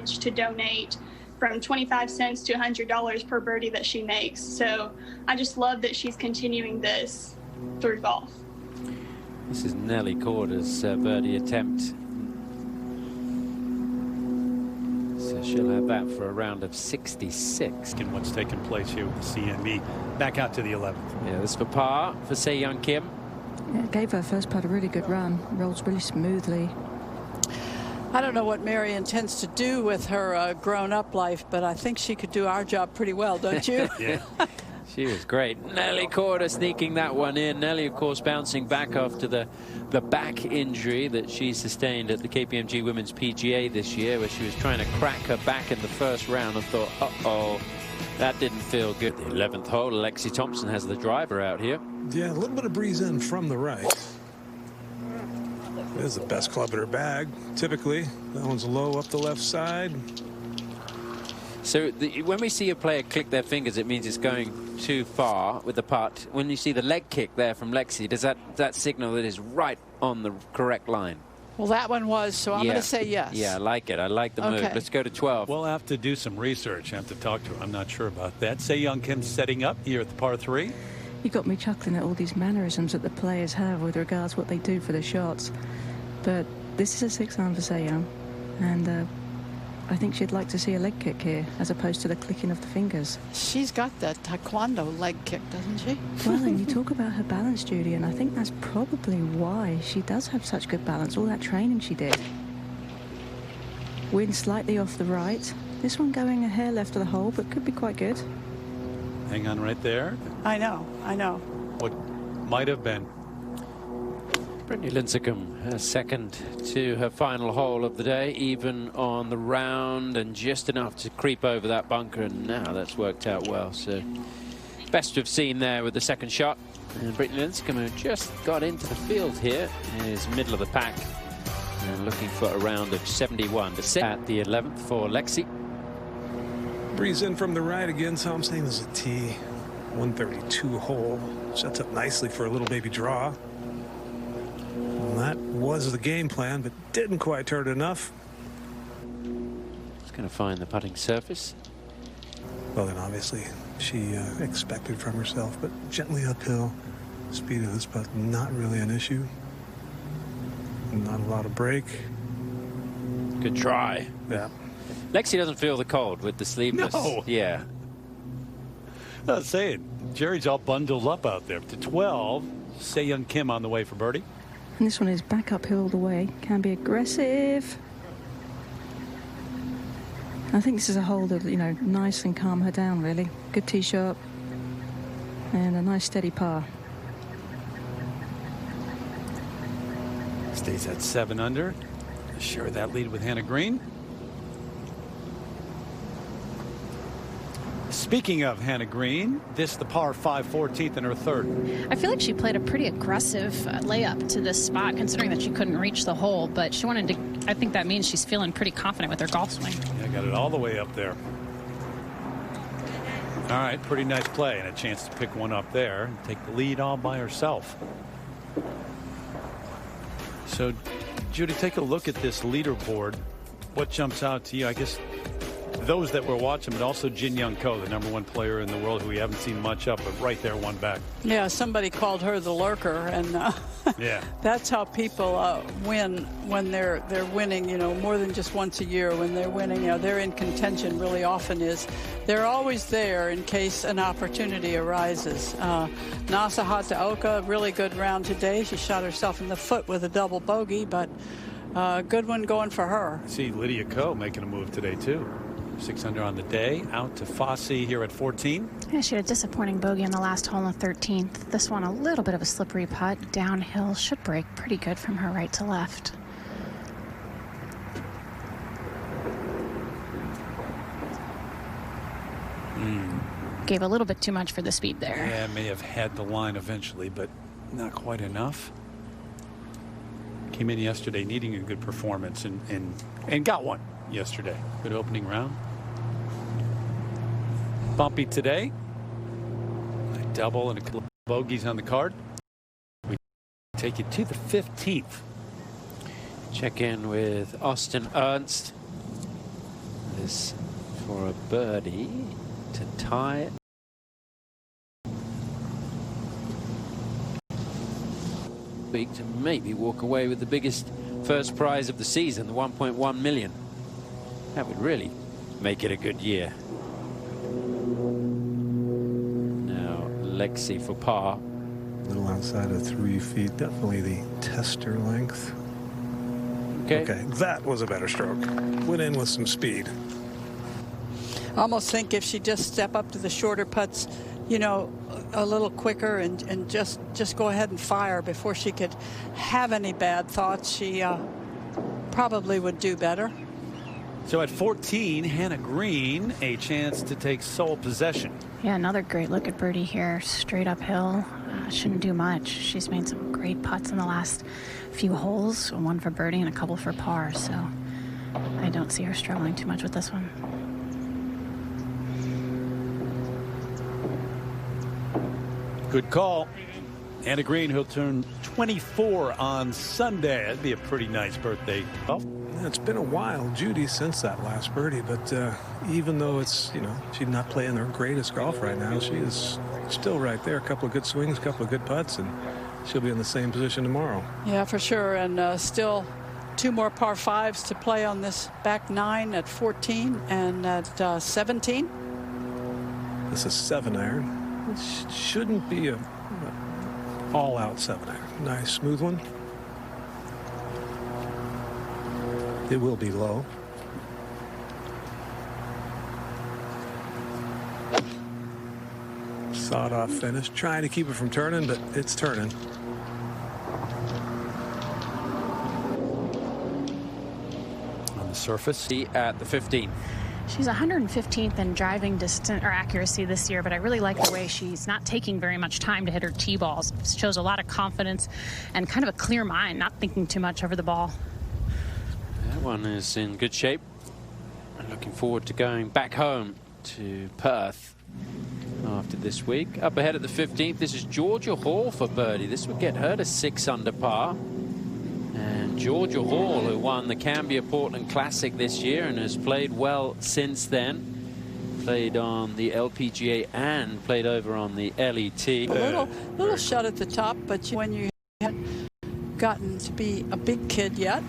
to donate from 25 cents to $100 per birdie that she makes. So I just love that she's continuing this through golf. This is Nelly Corder's birdie attempt. So she'll have that for a round of 66. And what's taking place here with the CME. Back out to the 11th. Yeah, this for par for Sei Yong Kim. Yeah, gave her first putt a really good run. Rolls really smoothly. I don't know what Mary intends to do with her grown-up life, but I think she could do our job pretty well, don't you? Yeah. She was great. Nelly Corder sneaking that one in. Nelly, of course, bouncing back after the back injury that she sustained at the KPMG Women's PGA this year, where she was trying to crack her back in the first round and thought, uh-oh, that didn't feel good. The 11th hole, Lexi Thompson has the driver out here. Yeah, a little bit of breeze in from the right. This is the best club in her bag, typically. That one's low up the left side. So when we see a player click their fingers, it means it's going too far with the putt. When you see the leg kick there from Lexi, does that signal that it's right on the correct line? Well, that one was, so I'm going to say yes. Yeah, I like it. I like the move. Let's go to 12. We'll have to do some research. I have to talk to her. I'm not sure about that. Sei Yong Kim setting up here at the par 3. You got me chuckling at all these mannerisms that the players have with regards to what they do for the shots. But this is a 6-iron for Sei Yong, and I think she'd like to see a leg kick here as opposed to the clicking of the fingers. She's got that taekwondo leg kick, doesn't she? Well, and you talk about her balance, Judy, and I think that's probably why she does have such good balance, all that training she did. Wind slightly off the right. This one going a hair left of the hole, but could be quite good. Hang on right there. I know. What might have been. Brittany Lincecum, her second to her final hole of the day, even on the round, and just enough to creep over that bunker, and now that's worked out well. So best to have seen there with the second shot. And Brittany Lincecum, who just got into the field here, is middle of the pack and looking for a round of 71 to sit at the 11th for Lexi. Breeze in from the right again, so I'm saying there's a tee. 132 hole. Sets up nicely for a little baby draw. Well, that was the game plan, but didn't quite turn it enough. Just going to find the putting surface. Well, then obviously she expected from herself, but gently uphill. Speed of this putt not really an issue. Not a lot of break. Good try. Yeah. Lexi doesn't feel the cold with the sleeveless. No. Yeah. I was saying, Jerry's all bundled up out there. To 12, Sei Yong Kim on the way for birdie. And this one is back uphill all the way. Can be aggressive. I think this is a hole that, you know, nice and calm her down, really. Good tee shot. And a nice steady par. Stays at 7 under. Share that lead with Hannah Green. Speaking of Hannah Green, this the par 5 14th in her third. I feel like she played a pretty aggressive layup to this spot, considering that she couldn't reach the hole, but she wanted to, I think that means she's feeling pretty confident with her golf swing. Yeah, got it all the way up there. All right, pretty nice play and a chance to pick one up there and take the lead all by herself. So, Judy, take a look at this leaderboard. What jumps out to you? I guess those that were watching, but also Jin Young Ko, the #1 player in the world who we haven't seen much of, but right there, one back. Yeah, somebody called her the lurker, and yeah, that's how people win when they're winning. You know, more than just once a year. When they're winning, you know, they're in contention. Really often is they're always there in case an opportunity arises. Nasa Hataoka, really good round today. She shot herself in the foot with a double bogey, but good one going for her. See Lydia Ko making a move today too. 6 under on the day, out to Fossey here at 14. Yeah, she had a disappointing bogey in the last hole on the 13th. This one a little bit of a slippery putt downhill, should break pretty good from her right to left. Gave a little bit too much for the speed there. Yeah, may have had the line eventually, but not quite enough. Came in yesterday needing a good performance and got one yesterday. Good opening round. Bumpy today. A double and a couple of bogeys on the card. We take you to the 15th. Check in with Austin Ernst. is for a birdie to tie it. Week to maybe walk away with the biggest first prize of the season, the 1.1 million. That would really make it a good year. Now Lexi for par. A little outside of 3 feet, definitely the tester length. Okay, that was a better stroke. Went in with some speed. I almost think if she just step up to the shorter putts, you know, a little quicker and just go ahead and fire before she could have any bad thoughts, she probably would do better. So at 14, Hannah Green, a chance to take sole possession. Yeah, another great look at birdie here, straight uphill. Shouldn't do much. She's made some great putts in the last few holes, one for birdie and a couple for par, so I don't see her struggling too much with this one. Good call. Hannah Green, who'll turn 24 on Sunday. That'd be a pretty nice birthday. Oh. It's been a while, Judy, since that last birdie, but even though it's, you know, she's not playing her greatest golf right now, she is still right there. A couple of good swings, a couple of good putts, and she'll be in the same position tomorrow. Yeah, for sure. And still 2 more par 5s to play on this back 9 at 14 and at 17. This is 7-iron. It shouldn't be a all-out 7-iron. Nice, smooth one. It will be low. Sawed-off finish. Trying to keep it from turning, but it's turning. On the surface. At the 15. She's 115th in driving distance or accuracy this year, but I really like the way she's not taking very much time to hit her tee balls. Shows a lot of confidence and kind of a clear mind, not thinking too much over the ball. That one is in good shape. I'm looking forward to going back home to Perth after this week. Up ahead at the 15th, this is Georgia Hall for birdie. This would get her to 6 under par. And Georgia Hall, who won the Cambia Portland Classic this year and has played well since then. Played on the LPGA and played over on the LET. A little shut at the top, but when you haven't gotten to be a big kid yet,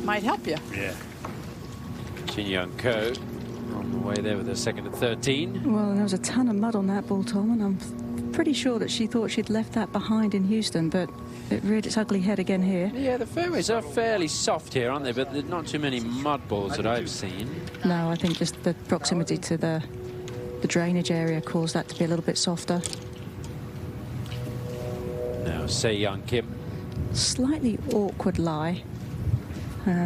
might help you. Yeah. Sei Yong on the way there with her second at 13. Well, there was a ton of mud on that ball, Tom, and I'm pretty sure that she thought she'd left that behind in Houston, but it reared its ugly head again here. Yeah, the fairways are fairly soft here, aren't they? But there's not too many mud balls that I've seen. No, I think just the proximity to the drainage area caused that to be a little bit softer. Now, Sei Yong Kim. Slightly awkward lie.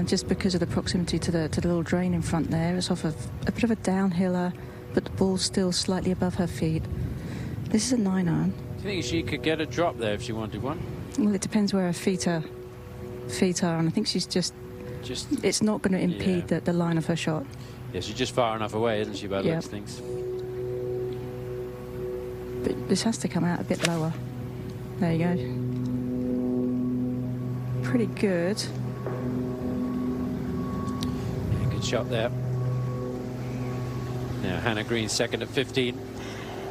Just because of the proximity to the little drain in front there. It's off of a bit of a downhiller, but the ball's still slightly above her feet. This is a 9-iron. Do you think she could get a drop there if she wanted one? Well, it depends where her feet are, and I think she's just it's not going to impede the line of her shot. Yeah, she's just far enough away, isn't she, by the looks of things? But this has to come out a bit lower. There you go. Pretty good. Shot there. Now Hannah Green second at 15.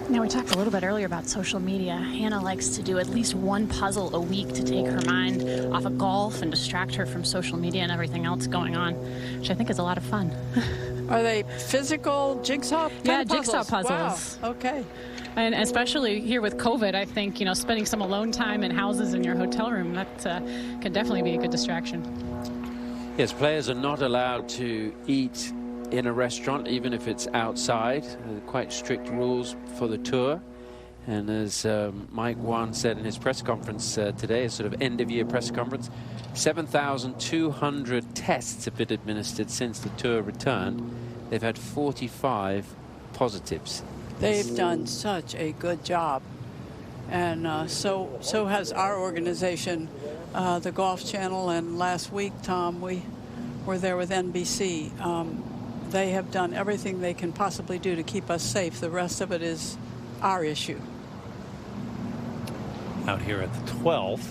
Now, we talked a little bit earlier about social media. Hannah likes to do at least one puzzle a week to take her mind off of golf and distract her from social media and everything else going on, which I think is a lot of fun. Are they physical jigsaw puzzles? Yeah, jigsaw puzzles. Wow. Okay. And especially here with COVID, I think, you know, spending some alone time in houses in your hotel room, that can definitely be a good distraction. Yes, players are not allowed to eat in a restaurant, even if it's outside. Quite strict rules for the tour. And as Mike Wan said in his press conference today, a sort of end-of-year press conference, 7,200 tests have been administered since the tour returned. They've had 45 positives. They've done such a good job. And so has our organization, the Golf Channel, and last week, Tom, we were there with NBC. They have done everything they can possibly do to keep us safe. The rest of it is our issue. Out here at the 12th.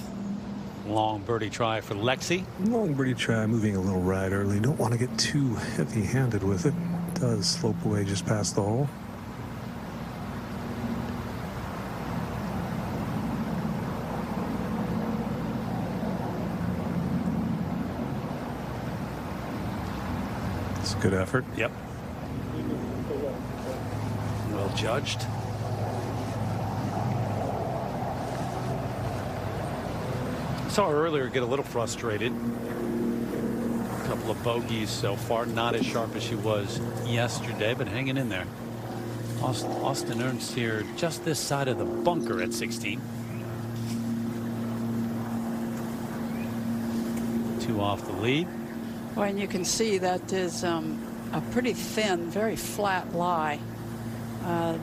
Long birdie try for Lexi. Long birdie try, moving a little right early. Don't want to get too heavy-handed with it. Does slope away just past the hole. It's a good effort. Yep. Well judged. Saw her earlier get a little frustrated. A couple of bogeys so far, not as sharp as she was yesterday, but hanging in there. Austin Ernst here just this side of the bunker at 16. 2 off the lead. Well, and you can see that is a pretty thin, very flat lie.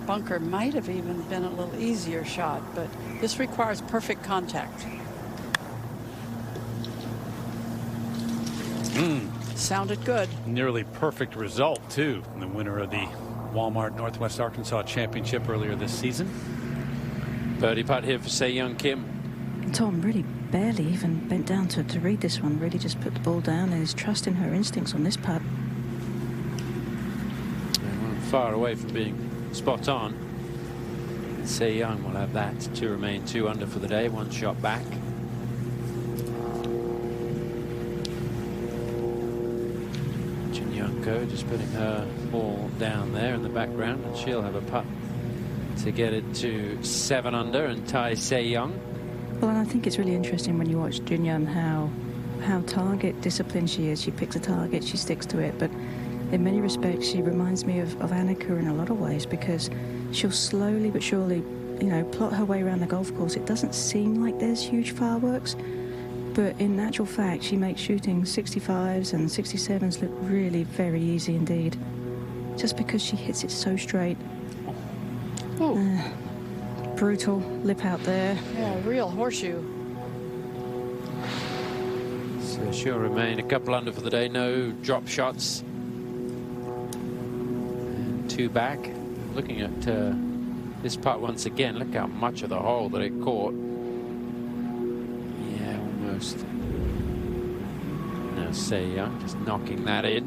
Bunker might have even been a little easier shot, but this requires perfect contact. Sounded good. Nearly perfect result, too. The winner of the Walmart Northwest Arkansas Championship earlier this season. Birdie putt here for Sei Yong Kim. Tom really barely even bent down to read this one. Really just put the ball down and is trusting her instincts on this putt. Far away from being spot on. Sei Yong will have that to remain 2 under for the day. 1 shot back. Just putting her ball down there in the background, and she'll have a putt to get it to 7 under and tie Sei Yong. Well, and I think it's really interesting when you watch Jin Young how target disciplined she is. She picks a target, she sticks to it, but in many respects she reminds me of Annika in a lot of ways, because she'll slowly but surely, you know, plot her way around the golf course. It doesn't seem like there's huge fireworks, but in actual fact, she makes shooting 65s and 67s look really very easy indeed, just because she hits it so straight. Brutal lip out there. Yeah, real horseshoe. So she'll remain a couple under for the day. No drop shots. And 2 back. Looking at this putt once again. Look how much of the hole that it caught. Now Sei Yong just knocking that in.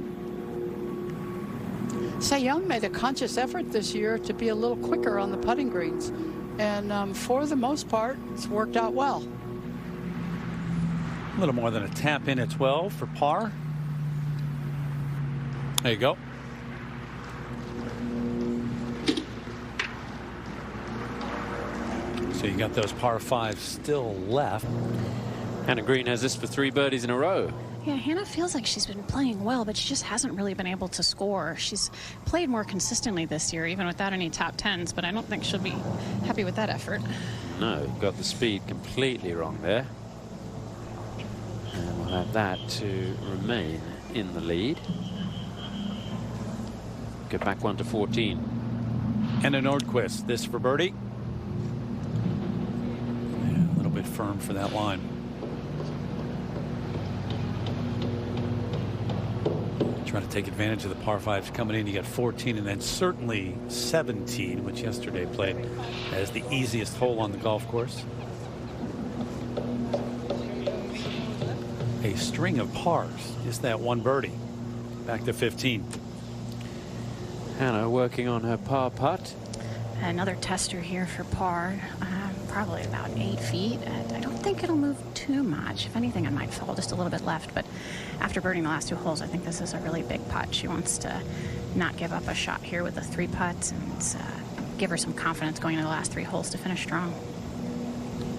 Sei Yong made a conscious effort this year to be a little quicker on the putting greens, and for the most part it's worked out well. A little more than a tap in at 12 for par. There you go. So you got those par 5s still left. Hannah Green has this for 3 birdies in a row. Yeah, Hannah feels like she's been playing well, but she just hasn't really been able to score. She's played more consistently this year, even without any top 10s, but I don't think she'll be happy with that effort. No, got the speed completely wrong there. And we'll have that to remain in the lead. Go back 1 to 14. Anna Nordquist, this for birdie. Yeah, a little bit firm for that line. Trying to take advantage of the par 5s coming in. You got 14 and then certainly 17, which yesterday played as the easiest hole on the golf course. A string of pars, just that 1 birdie. Back to 15. Hannah working on her par putt. Another tester here for par, probably about 8 feet. I don't think it'll move too much. If anything, I might fall just a little bit left, but after birding the last 2 holes, I think this is a really big putt. She wants to not give up a shot here with a 3 putt and give her some confidence going into the last 3 holes to finish strong.